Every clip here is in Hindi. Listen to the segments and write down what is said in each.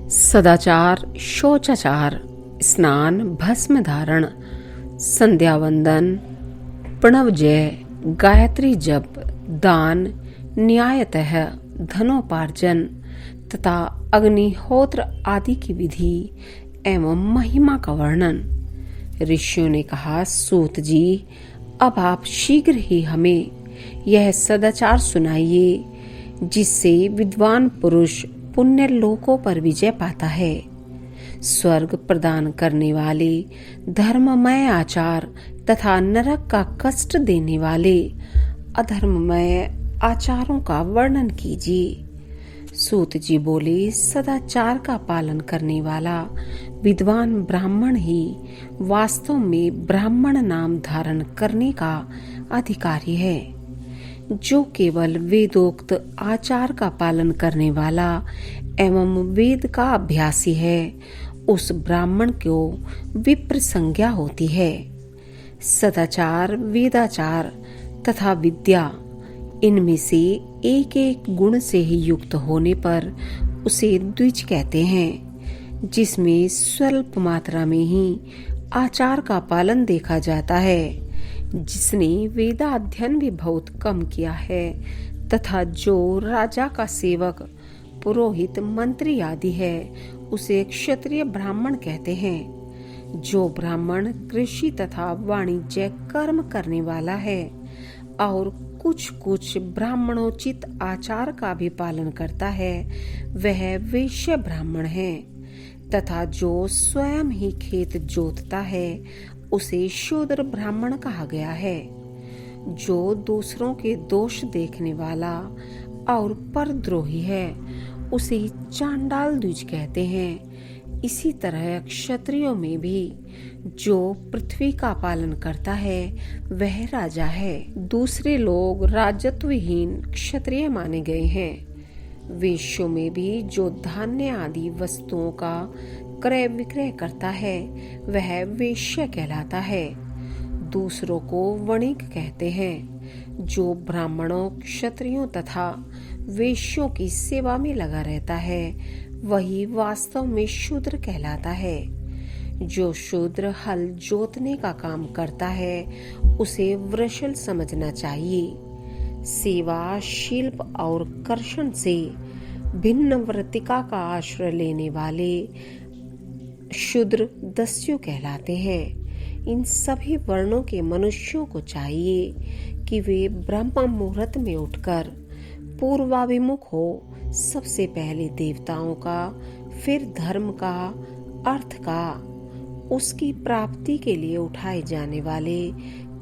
सदाचार, शौचाचार, स्नान, भस्म धारण, संध्या वंदन, प्रणव जय, गायत्री जप, दान, न्यायतः धनोपार्जन तथा अग्निहोत्र आदि की विधि एवं महिमा का वर्णन। ऋषियों ने कहा, सूत जी, अब आप शीघ्र ही हमें यह सदाचार सुनाइए जिससे विद्वान पुरुष पुण्य लोकों पर विजय पाता है। स्वर्ग प्रदान करने वाले धर्ममय आचार तथा नरक का कष्ट देने वाले अधर्ममय आचारों का वर्णन कीजिए। सूत जी बोले, सदाचार का पालन करने वाला विद्वान ब्राह्मण ही वास्तव में ब्राह्मण नाम धारण करने का अधिकारी है। जो केवल वेदोक्त आचार का पालन करने वाला एवं वेद का अभ्यासी है, उस ब्राह्मण को विप्र संज्ञा होती है। सदाचार, वेदाचार तथा विद्या, इनमें से एक एक गुण से ही युक्त होने पर उसे द्विज कहते हैं, जिसमें स्वल्प मात्रा में ही आचार का पालन देखा जाता है। जिसने वेदाध्ययन भी बहुत कम किया है तथा जो राजा का सेवक, पुरोहित, मंत्री आदि है, उसे क्षत्रिय ब्राह्मण कहते हैं। जो ब्राह्मण कृषि तथा वाणिज्य कर्म करने वाला है और कुछ कुछ ब्राह्मणोचित आचार का भी पालन करता है, वह वैश्य ब्राह्मण है। तथा जो स्वयं ही खेत जोतता है, उसे शूद्र ब्राह्मण कहा गया है। जो दूसरों के दोष देखने वाला और परद्रोही है, उसे चांडाल द्विज कहते हैं। इसी तरह क्षत्रियों में भी जो पृथ्वी का पालन करता है, वह राजा है। दूसरे लोग राजत्वहीन क्षत्रिय माने गए हैं। वेश्यों में भी जो धान्य आदि वस्तुओं का क्रय विक्रय करता है, वह वेश्य कहलाता है। दूसरों को वणिक कहते हैं। जो ब्राह्मणों, क्षत्रियों तथा वेश्यों की सेवा में लगा रहता है, वही वास्तव में शूद्र कहलाता है। जो शूद्र हल जोतने का काम करता है, उसे वृषल समझना चाहिए। सेवा, शिल्प और कर्षण से भिन्न वृत्तिका का आश्रय लेने वाले शूद्र दस्यु कहलाते हैं। इन सभी वर्णों के मनुष्यों को चाहिए कि वे ब्रह्म मुहूर्त में उठकर पूर्वाभिमुख हो सबसे पहले देवताओं का, फिर धर्म का, अर्थ का, उसकी प्राप्ति के लिए उठाए जाने वाले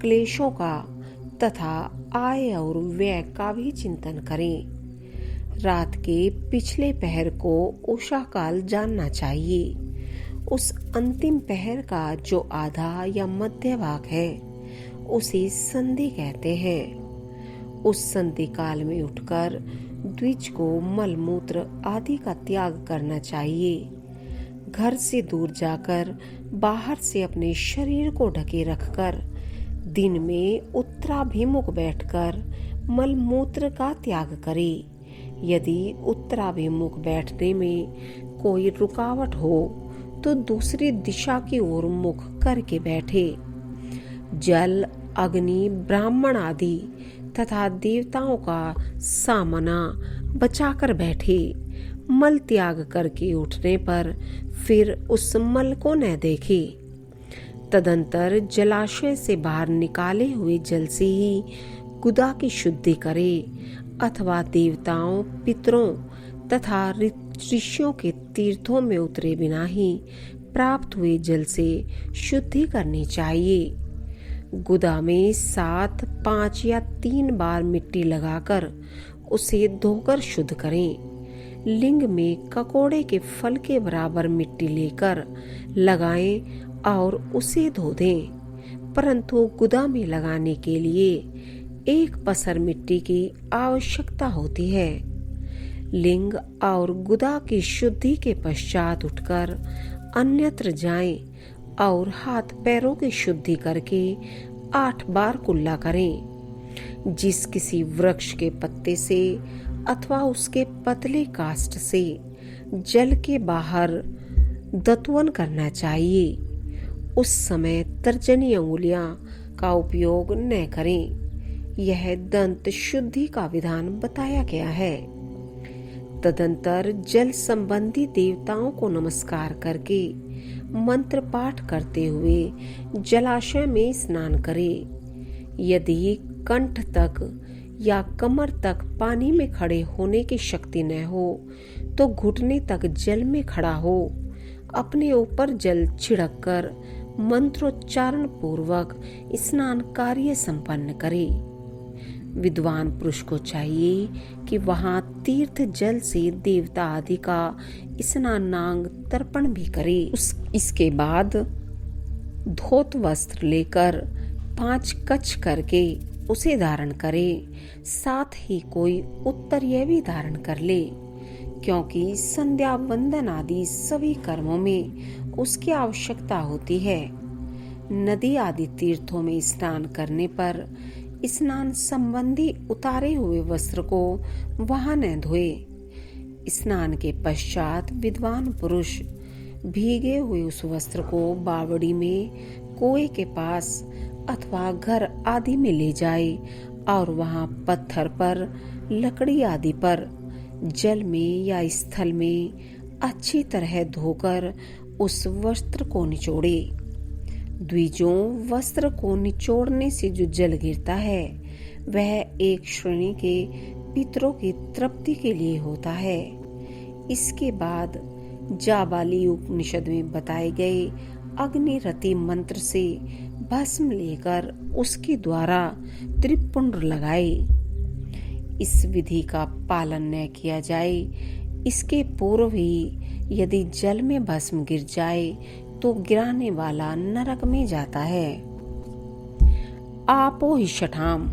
क्लेशों का तथा आय और व्यय का भी चिंतन करें। रात के पिछले पहर को उषा काल जानना चाहिए। उस अंतिम पहर का जो आधा या मध्य भाग है, उसे संधि कहते हैं। उस संधि काल में उठकर द्विज को मलमूत्र आदि का त्याग करना चाहिए। घर से दूर जाकर बाहर से अपने शरीर को ढके रखकर दिन में उत्तराभिमुख बैठकर मलमूत्र का त्याग करे। यदि उत्तराभिमुख बैठने में कोई रुकावट हो तो दूसरी दिशा की ओर मुख करके बैठे। जल, अग्नि, ब्राह्मण आदि तथा देवताओं का सामना बचाकर बैठे। मल त्याग करके उठने पर फिर उस मल को न देखे। तदंतर जलाशय से बाहर निकाले हुए जल से ही गुदा की शुद्धि करे अथवा देवताओं, पितरों तथा ऋषियों के तीर्थों में उतरे बिना ही प्राप्त हुए जल से शुद्धि करनी चाहिए। गुदा में 7, 5 या 3 बार मिट्टी लगाकर उसे धोकर शुद्ध करें। लिंग में ककोड़े के फल के बराबर मिट्टी लेकर लगाएं और उसे धो दें, परंतु गुदा में लगाने के लिए 1 पसर मिट्टी की आवश्यकता होती है। लिंग और गुदा की शुद्धि के पश्चात उठकर अन्यत्र जाएं और हाथ पैरों की शुद्धि करके 8 बार कुल्ला करें। जिस किसी वृक्ष के पत्ते से अथवा उसके पतले काष्ठ से जल के बाहर दत्वन करना चाहिए। उस समय तर्जनी अंगुलियां का उपयोग न करें। यह दंत शुद्धि का विधान बताया गया है। तदंतर जल संबंधी देवताओं को नमस्कार करके मंत्र पाठ करते हुए जलाशय में स्नान करें। यदि कंठ तक या कमर तक पानी में खड़े होने की शक्ति न हो तो घुटने तक जल में खड़ा हो अपने ऊपर जल छिड़ककर मंत्रोच्चारण पूर्वक स्नान कार्य संपन्न करे। विद्वान पुरुष को चाहिए कि वहां तीर्थ जल से देवता आदि का स्नानांग तर्पण भी करे। इसके बाद धोत वस्त्र लेकर 5 कच्छ करके उसे धारण करे। साथ ही कोई उत्तरीय भी धारण कर ले, क्योंकि संध्या वंदन आदि सभी कर्मों में उसकी आवश्यकता होती है। नदी आदि तीर्थों में स्नान करने पर स्नान संबंधी उतारे हुए वस्त्र को वहां न धोए। स्नान के पश्चात विद्वान पुरुष भीगे हुए उस वस्त्र को बावड़ी में कुएं के पास अथवा घर आदि में ले जाए और वहां पत्थर पर, लकड़ी आदि पर, जल में या स्थल में अच्छी तरह धोकर उस वस्त्र को निचोड़े। द्विजों वस्त्र को निचोड़ने से जो जल गिरता है वह एक श्रेणी के पितरों की तृप्ति के लिए होता है। इसके बाद जाबाली उपनिषद में बताए गए अग्निरति मंत्र से भस्म लेकर उसके द्वारा त्रिपुंड लगाए। इस विधि का पालन न किया जाए, इसके पूर्व ही यदि जल में भस्म गिर जाए तो गिराने वाला नरक में जाता है। आपो हि शठाम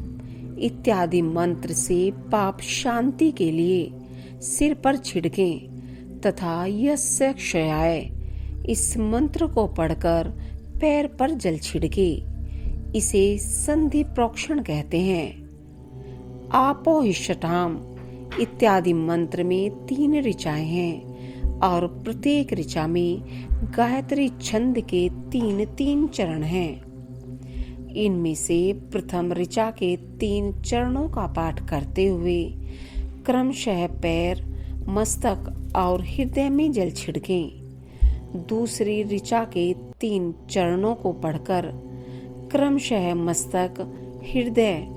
इत्यादि मंत्र से पाप शांति के लिए सिर पर छिड़कें तथा यस्य क्षयाय इस मंत्र को पढ़कर पैर पर जल छिड़के। इसे संधि प्रोक्षण कहते हैं। आपो हि शठाम इत्यादि मंत्र में 3 ऋचाएं हैं और प्रत्येक ऋचा में गायत्री छंद के 3-3 चरण हैं। इनमें से प्रथम ऋचा के 3 चरणों का पाठ करते हुए क्रमशः पैर, मस्तक और हृदय में जल छिड़कें। दूसरी ऋचा के 3 चरणों को पढ़कर क्रमशः मस्तक, हृदय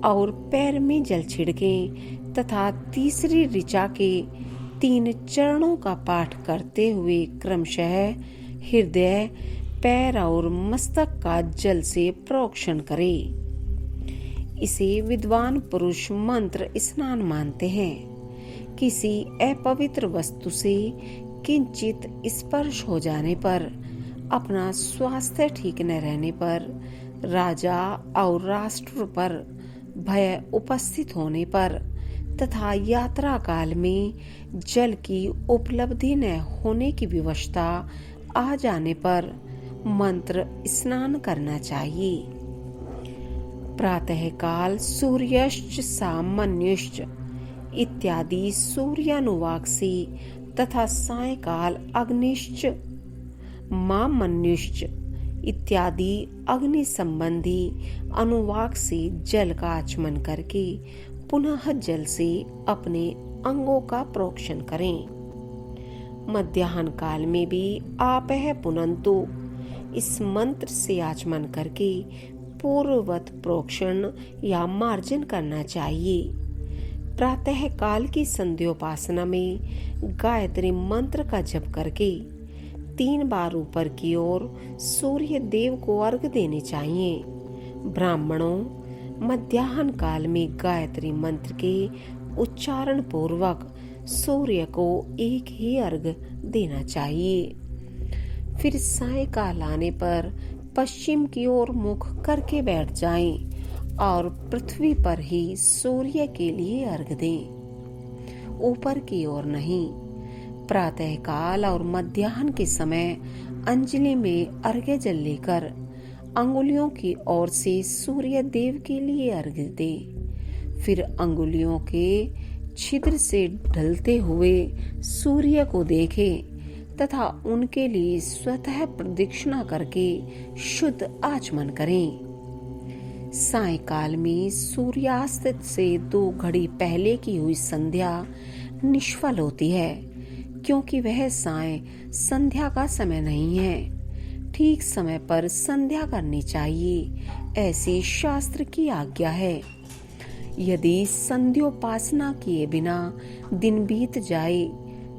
और पैर में जल छिड़कें तथा तीसरी ऋचा के 3 चरणों का पाठ करते हुए क्रमशः हृदय, पैर और मस्तक का जल से प्रोक्षण करें। इसे विद्वान पुरुष मंत्र स्नान मानते हैं। किसी अपवित्र वस्तु से किंचित स्पर्श हो जाने पर, अपना स्वास्थ्य ठीक न रहने पर, राजा और राष्ट्र पर भय उपस्थित होने पर तथा यात्रा काल में जल की उपलब्धि न होने की विवशता आ जाने पर मंत्र स्नान करना चाहिए। प्रातः काल सूर्यश्च सामान्यश्च इत्यादि सूर्यानुवाक से तथा सायंकाल अग्निश्च मामन्युश्च इत्यादि अग्नि संबंधी अनुवाक से जल का आचमन करके पुनः जल से अपने अंगों का प्रोक्षण करें। मध्याह्न काल में भी आपह पुनन्तु इस मंत्र से आचमन करके पूर्ववत प्रोक्षण या मार्जन करना चाहिए। प्रातः काल की संध्योपासना में गायत्री मंत्र का जप करके 3 बार ऊपर की ओर सूर्य देव को अर्घ्य देने चाहिए। ब्राह्मणों मध्याह्न काल में गायत्री मंत्र के उच्चारण पूर्वक सूर्य को एक ही अर्घ्य देना चाहिए। फिर सायंकाल आने पर पश्चिम की ओर मुख करके बैठ जाएं और पृथ्वी पर ही सूर्य के लिए अर्घ्य दें, ऊपर की ओर नहीं। प्रातः काल और मध्याह्न के समय अंजलि में अर्घ्य जल लेकर अंगुलियों की ओर से सूर्य देव के लिए अर्घ्य दें। फिर अंगुलियों के छिद्र से ढलते हुए सूर्य को देखें तथा उनके लिए स्वतः प्रदक्षिणा करके शुद्ध आचमन करें। सायंकाल में सूर्यास्त से 2 घड़ी पहले की हुई संध्या निष्फल होती है, क्योंकि वह साय संध्या का समय नहीं है। ठीक समय पर संध्या करनी चाहिए, ऐसी शास्त्र की आज्ञा है। यदि संध्योपासना किए बिना दिन बीत जाए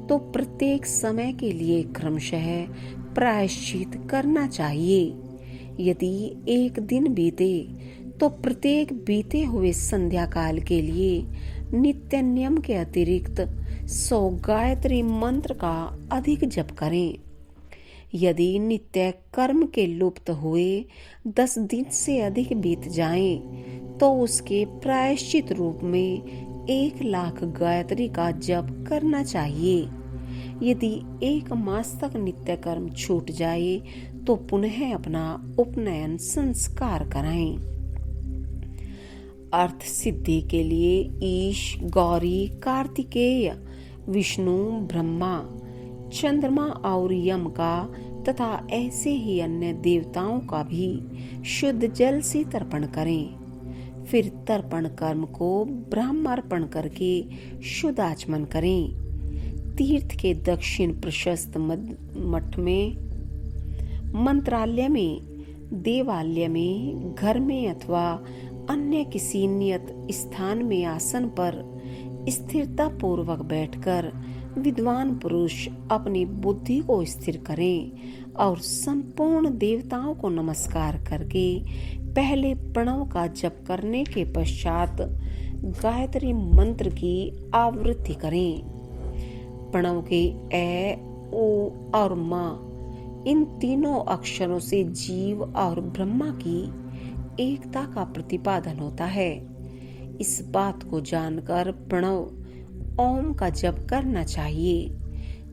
तो प्रत्येक समय के लिए क्रमशः प्रायश्चित करना चाहिए। यदि एक दिन बीते तो प्रत्येक बीते हुए संध्या काल के लिए नित्य नियम के अतिरिक्त 100 गायत्री मंत्र का अधिक जप करें। यदि नित्य कर्म के लुप्त हुए 10 दिन से अधिक बीत जाएं, तो उसके प्रायश्चित रूप में 1,00,000 गायत्री का जप करना चाहिए। यदि 1 मास तक नित्य कर्म छूट जाए तो पुनः अपना उपनयन संस्कार कराएं। अर्थ सिद्धि के लिए ईश, गौरी, कार्तिकेय, विष्णु, ब्रह्मा, चंद्रमा और यम का तथा ऐसे ही अन्य देवताओं का भी शुद्ध जल से तर्पण करें। फिर तर्पण कर्म को ब्रह्मार्पण करके शुद्ध आचमन करें। तीर्थ के दक्षिण प्रशस्त मठ में, मंत्रालय में, देवालय में, घर में अथवा अन्य किसी नियत स्थान में आसन पर स्थिरता पूर्वक बैठकर विद्वान पुरुष अपनी बुद्धि को स्थिर करें और संपूर्ण देवताओं को नमस्कार करके पहले प्रणव का जप करने के पश्चात गायत्री मंत्र की आवृत्ति करें। प्रणव के ए, ओ और मा, इन तीनों अक्षरों से जीव और ब्रह्मा की एकता का प्रतिपादन होता है। इस बात को जानकर प्रणव ओम का जप करना चाहिए।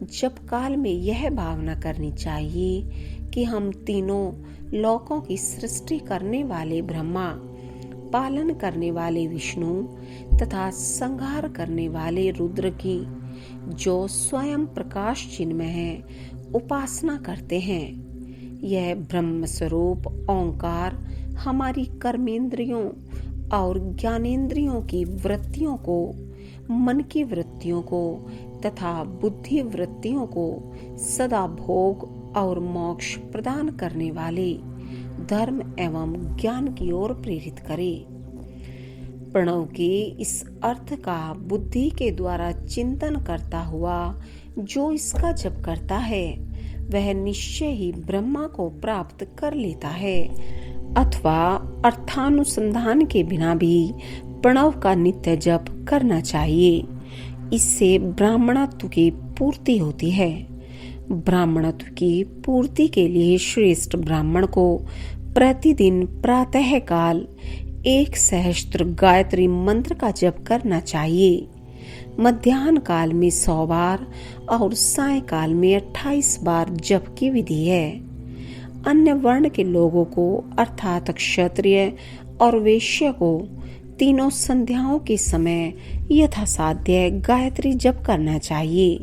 जप काल में यह भावना करनी चाहिए कि हम तीनों लोकों की सृष्टि करने वाले ब्रह्मा, पालन करने वाले विष्णु तथा संहार करने वाले रुद्र की, जो स्वयं प्रकाश चिन्मय है, उपासना करते हैं। यह ब्रह्म स्वरूप ओंकार हमारी कर्मेंद्रियों और ज्ञानेंद्रियों की वृत्तियों को, मन की वृत्तियों को तथा बुद्धि वृत्तियों को सदा भोग और मोक्ष प्रदान करने वाले धर्म एवं ज्ञान की ओर प्रेरित करे। प्रणव के इस अर्थ का बुद्धि के द्वारा चिंतन करता हुआ जो इसका जप करता है, वह निश्चय ही ब्रह्मा को प्राप्त कर लेता है, अथवा अर्थानुसंधान के बिना भी प्रणव का नित्य जप करना चाहिए। इससे ब्राह्मणत्व की पूर्ति होती है। ब्राह्मणत्व की पूर्ति के लिए श्रेष्ठ ब्राह्मण को प्रतिदिन प्रातः काल 1 सहस्त्र गायत्री मंत्र का जप करना चाहिए। मध्याह्न काल में 100 बार और सायंकाल में 28 बार जप की विधि है। अन्य वर्ण के लोगों को अर्थात क्षत्रिय और वैश्य को तीनों संध्याओं के समय यथासाध्य गायत्री जप करना चाहिए।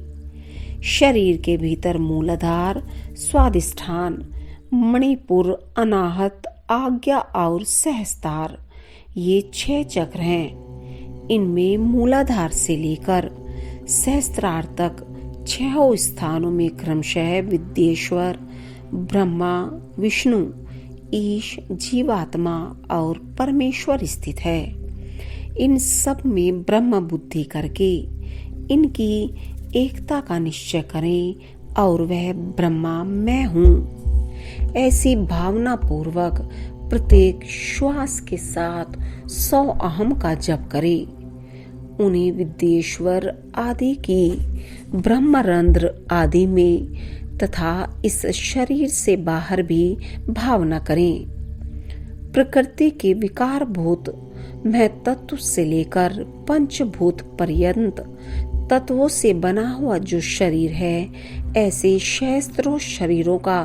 शरीर के भीतर मूलाधार, स्वादिष्ठान, मणिपुर, अनाहत, आज्ञा और सहस्त्रार, ये 6 चक्र हैं। इनमें मूलाधार से लेकर सहस्त्रार तक 6 स्थानों में क्रमशः विद्येश्वर, ब्रह्मा, विष्णु, ईश, जीवात्मा और परमेश्वर स्थित है। इन सब में ब्रह्म बुद्धि करके इनकी एकता का निश्चय करें और वह ब्रह्मा मैं हूँ, ऐसी भावना पूर्वक प्रत्येक श्वास के साथ 100 अहम का जप करें। उन्हें विद्येश्वर आदि की, ब्रह्मरंध्र आदि में तथा इस शरीर से बाहर भी भावना करें। प्रकृति के विकारभूत महतत्व से लेकर पंचभूत पर्यंत तत्वों से बना हुआ जो शरीर है, ऐसे सहस्त्रों शरीरों का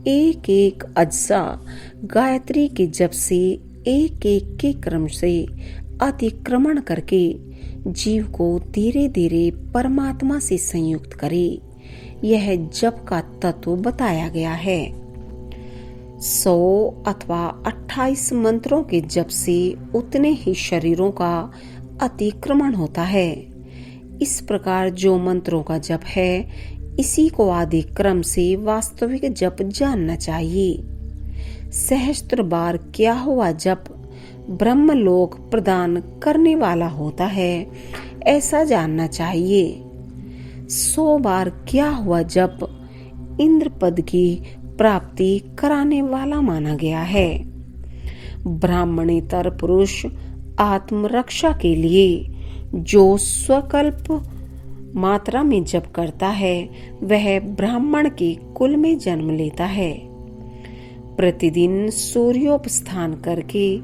एक एक अज्जा गायत्री के जप से एक एक के क्रम से अतिक्रमण करके जीव को धीरे धीरे परमात्मा से संयुक्त करे। यह जप का तत्व बताया गया है। 100 अथवा 28 मंत्रों के जप से उतने ही शरीरों का अतिक्रमण होता है। इस प्रकार जो मंत्रों का जप है, इसी को आदि क्रम से वास्तविक जप जानना चाहिए। सहस्त्र बार किया हुआ जप ब्रह्मलोक प्रदान करने वाला होता है, ऐसा जानना चाहिए। 100 बार किया हुआ जप इंद्र पद की प्राप्ति कराने वाला माना गया है। ब्राह्मणेतर पुरुष आत्मरक्षा के लिए जो स्वकल्प मात्रा में जप करता है, वह ब्राह्मण के कुल में जन्म लेता है। प्रतिदिन सूर्योपस्थान करके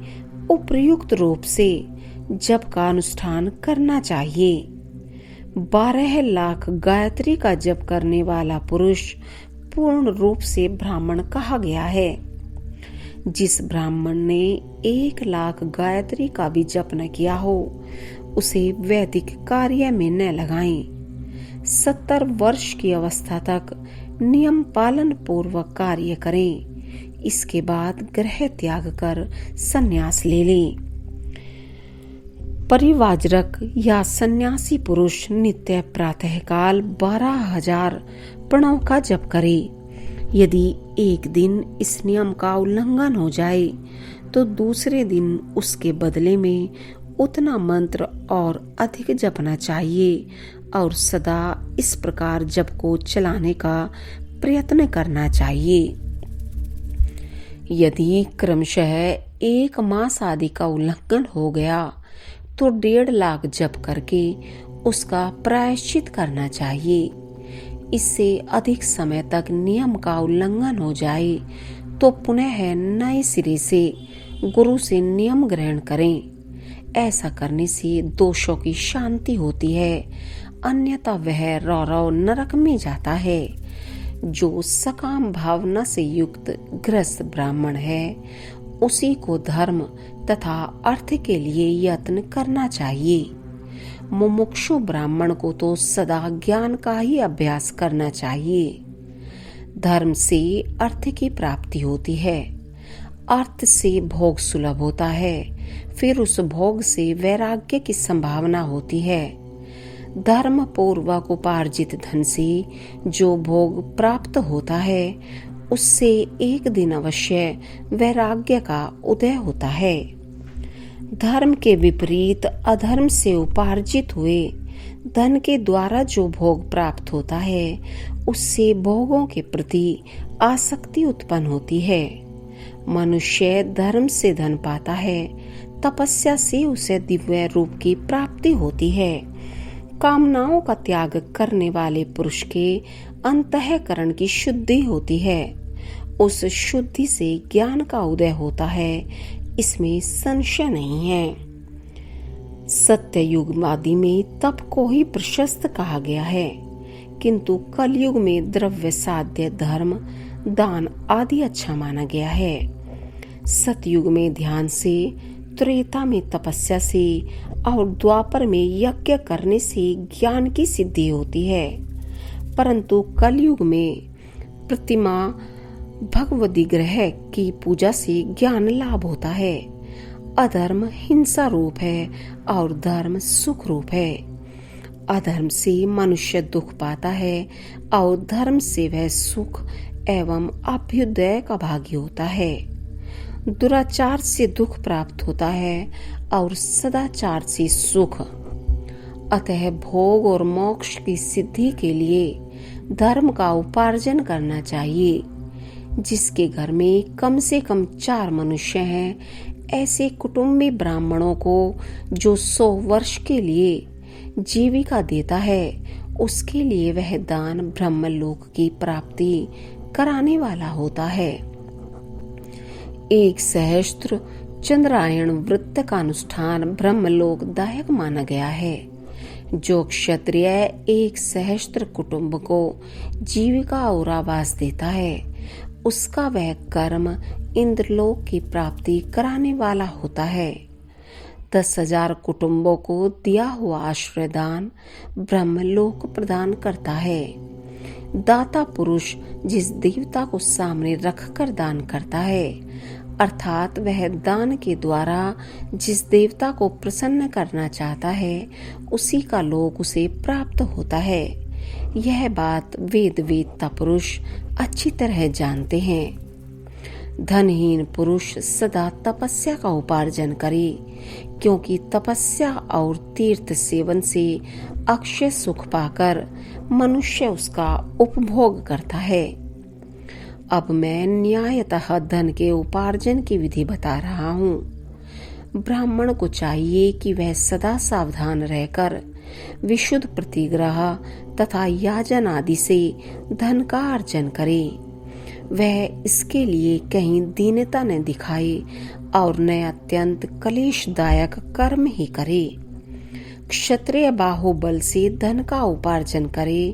उपयुक्त रूप से जप का अनुष्ठान करना चाहिए। 12 लाख गायत्री का जप करने वाला पुरुष पूर्ण रूप से ब्राह्मण कहा गया है। जिस ब्राह्मण ने 1 लाख गायत्री का भी जप न किया हो, उसे वैदिक कार्य में न लगाएं। 70 वर्ष की अवस्था तक नियम पालन पूर्वक कार्य करें। इसके बाद ग्रह त्याग कर संन्यास ले लें। परिवाजरक या सन्यासी पुरुष नित्य प्रातःकाल 12,000 प्रणव का जप करे। यदि एक दिन इस नियम का उल्लंघन हो जाए, तो दूसरे दिन उसके बदले में उतना मंत्र और अधिक जपना चाहिए और सदा इस प्रकार जप को चलाने का प्रयत्न करना चाहिए। यदि क्रमशः 1 मास आदि का उल्लंघन हो गया, तो 1.5 लाख जप करके उसका प्रायश्चित करना चाहिए। इससे अधिक समय तक नियम का उल्लंघन हो जाए, तो पुनः नए सिरे से गुरु से नियम ग्रहण करें। ऐसा करने से दोषों की शांति होती है, अन्यथा वह रौरव नरक में जाता है। जो सकाम भावना से युक्त गृहस्थ ब्राह्मण है, उसी को धर्म तथा अर्थ के लिए यत्न करना चाहिए। मुमुक्षु ब्राह्मण को तो सदा ज्ञान का ही अभ्यास करना चाहिए। धर्म से अर्थ की प्राप्ति होती है, अर्थ से भोग सुलभ होता है, फिर उस भोग से वैराग्य की संभावना होती है। धर्म पूर्वक उपार्जित धन से जो भोग प्राप्त होता है, उससे एक दिन अवश्य वैराग्य का उदय होता है। धर्म के विपरीत अधर्म से उपार्जित हुए धन के द्वारा जो भोग प्राप्त होता है, उससे भोगों के प्रति आसक्ति उत्पन्न होती है। मनुष्य धर्म से धन पाता है, तपस्या से उसे दिव्य रूप की प्राप्ति होती है। कामनाओं का त्याग करने वाले पुरुष के अंतःकरण की शुद्धि होती है। उस शुद्धि से ज्ञान का उदय होता है, इसमें संशय नहीं है। सत्ययुग आदि में तप को ही प्रशस्त कहा गया है, किंतु कलयुग में द्रव्य साध्य धर्म दान आदि अच्छा माना गया है। सतयुग में ध्यान से, त्रेता में तपस्या से और द्वापर में यज्ञ करने से ज्ञान की सिद्धि होती है, परंतु कलयुग में प्रतिमा भगवती ग्रह की पूजा से ज्ञान लाभ होता है। अधर्म हिंसा रूप है और धर्म सुख रूप है। अधर्म से मनुष्य दुख पाता है और धर्म से वह सुख एवं अभ्युदय का भागी होता है। दुराचार से दुख प्राप्त होता है और सदाचार से सुख। अतः भोग और मोक्ष की सिद्धि के लिए धर्म का उपार्जन करना चाहिए। जिसके घर में कम से कम 4 मनुष्य हैं, ऐसे कुटुंबी ब्राह्मणों को जो 100 वर्ष के लिए जीविका देता है, उसके लिए वह दान ब्रह्मलोक की प्राप्ति कराने वाला होता है। 1 सहस्त्र चंद्रायण व्रत का अनुष्ठान ब्रह्मलोक दायक माना गया है। जो क्षत्रिय 1 सहस्त्र कुटुंब को जीविका और आवास देता है, उसका वह कर्म इंद्रलोक की प्राप्ति कराने वाला होता है। 10,000 कुटुंबों को दिया हुआ आश्रयदान ब्रह्मलोक प्रदान करता है। दाता पुरुष जिस देवता को सामने रखकर दान करता है, अर्थात वह दान के द्वारा जिस देवता को प्रसन्न करना चाहता है, उसी का लोक उसे प्राप्त होता है। यह बात वेदता पुरुष अच्छी तरह जानते हैं। धनहीन पुरुष सदा तपस्या का उपार्जन करे, क्योंकि तपस्या और तीर्थ सेवन से अक्षय सुख पाकर मनुष्य उसका उपभोग करता है। अब मैं न्यायतः धन के उपार्जन की विधि बता रहा हूँ। ब्राह्मण को चाहिए कि वह सदा सावधान रहकर विशुद्ध प्रतिग्रह तथा याजन आदि से धन का अर्जन करे। वह इसके लिए कहीं दीनता न दिखाए और न अत्यंत कलेशदायक कर्म ही करे। क्षत्रिय बाहुबल से धन का उपार्जन करे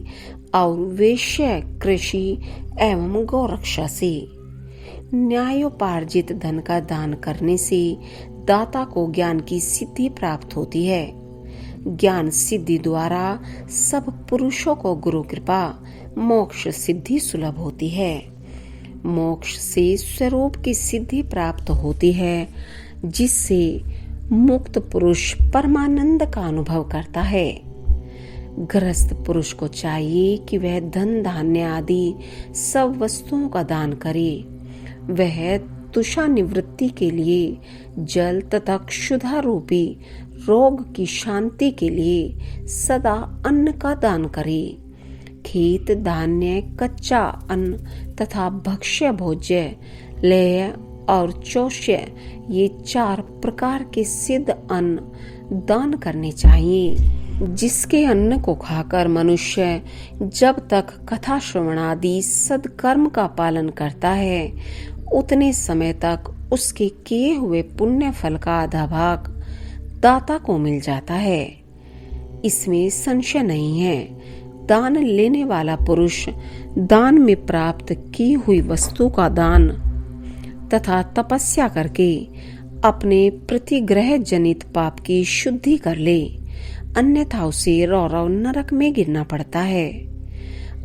और वैश्य कृषि एवं गौरक्षा से। न्यायोपार्जित धन का दान करने से दाता को ज्ञान की सिद्धि प्राप्त होती है। ज्ञान सिद्धि द्वारा सब पुरुषों को गुरु कृपा मोक्ष सिद्धि सुलभ होती है। मोक्ष से स्वरूप की सिद्धि प्राप्त होती है, जिससे मुक्त पुरुष परमानंद का अनुभव करता है। गृहस्थ पुरुष को चाहिए कि वह धन धान्य आदि सब वस्तुओं का दान करे। वह तुषा निवृत्ति के लिए जल तथा क्षुधा रूपी रोग की शांति के लिए सदा अन्न का दान करे। खेत धान्य, कच्चा अन्न तथा भक्ष्य भोज्य, लेय और चौष्य, ये 4 प्रकार के सिद्ध अन्न दान करने चाहिए। जिसके अन्न को खाकर मनुष्य जब तक कथा श्रवण आदि सदकर्म का पालन करता है, उतने समय तक उसके किए हुए पुण्य फल का आधा भाग दाता को मिल जाता है। इसमें संशय नहीं है। दान लेने वाला पुरुष दान में प्राप्त की हुई वस्तु का दान तथा तपस्या करके अपने प्रतिग्रह जनित पाप की शुद्धि कर ले, अन्यथा उसे रौरव नरक में गिरना पड़ता है।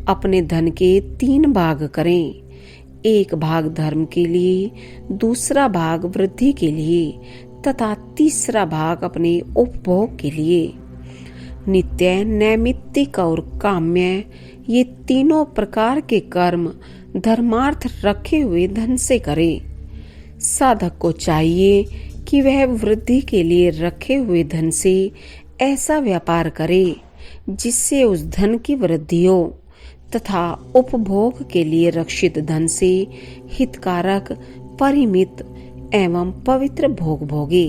अपने धन के 3 भाग करें। 1 भाग धर्म के लिए, दूसरा भाग वृद्धि के लिए तथा तीसरा भाग अपने उपभोग के लिए। नित्य, नैमित्तिक और काम्य, ये तीनों प्रकार के कर्म धर्मार्थ रखे हुए धन से करे। साधक को चाहिए कि वह वृद्धि के लिए रखे हुए धन से ऐसा व्यापार करे जिससे उस धन की वृद्धि हो, तथा उपभोग के लिए रक्षित धन से हितकारक, परिमित एवं पवित्र भोग भोगे।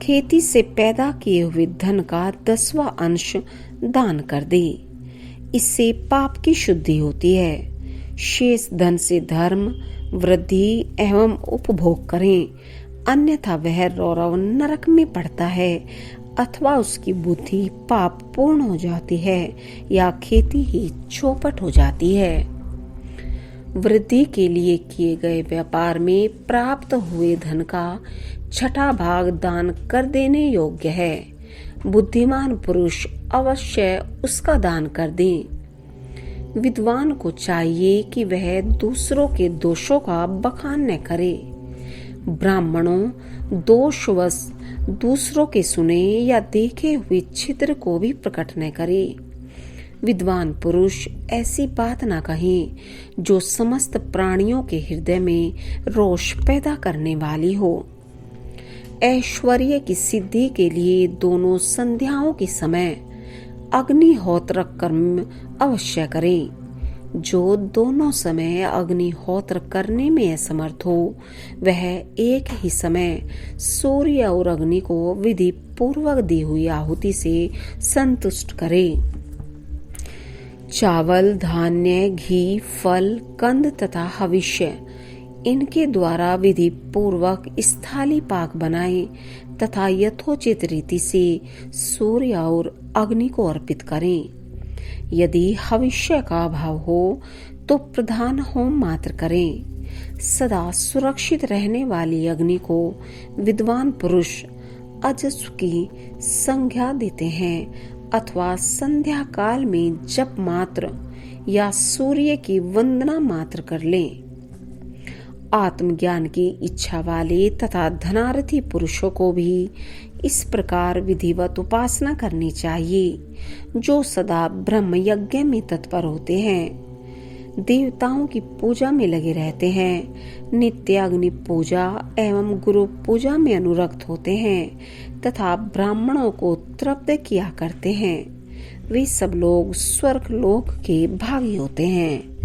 खेती से पैदा किए हुए धन का 10वां अंश दान कर दे। इससे पाप की शुद्धि होती है। शेष धन से धर्म, वृद्धि एवं उपभोग करें, अन्यथा वह रौरव नरक में पड़ता है, अथवा उसकी बुद्धि पाप पूर्ण हो जाती है या खेती ही चौपट हो जाती है। वृद्धि के लिए किए गए व्यापार में प्राप्त हुए धन का 6ठा भाग दान कर देने योग्य है। बुद्धिमान पुरुष अवश्य उसका दान कर दे। विद्वान को चाहिए कि वह दूसरों के दोषों का बखान न करे। ब्राह्मणों दोषवश दूसरों के सुने या देखे हुए छिद्र को भी प्रकट न करे। विद्वान पुरुष ऐसी बात न कहे जो समस्त प्राणियों के हृदय में रोष पैदा करने वाली हो। ऐश्वर्य की सिद्धि के लिए दोनों संध्याओं के समय अग्निहोत्र कर्म अवश्य करें। जो दोनों समय अग्निहोत्र करने में असमर्थ हो, वह एक ही समय सूर्य और अग्नि को विधि पूर्वक दी हुई आहुति से संतुष्ट करे। चावल, धान्य, घी, फल, कंद तथा हविष्य, इनके द्वारा विधि पूर्वक स्थाली पाक बनाए तथा यथोचित रीति से सूर्य और अग्नि को अर्पित करें। यदि हविष्य का अभाव हो तो प्रधान होम मात्र करें। सदा सुरक्षित रहने वाली अग्नि को विद्वान पुरुष अजस्व की संज्ञा देते हैं अथवा संध्या काल में जप मात्र या सूर्य की वंदना मात्र कर लें। आत्मज्ञान की इच्छा वाले तथा धनार्थी पुरुषों को भी इस प्रकार विधिवत उपासना करनी चाहिए, जो सदा ब्रह्म यज्ञ में तत्पर होते हैं, देवताओं की पूजा में लगे रहते हैं, नित्य अग्नि पूजा एवं गुरु पूजा में अनुरक्त होते हैं तथा ब्राह्मणों को तृप्त किया करते हैं। वे सब लोग स्वर्ग लोक के भागी होते हैं।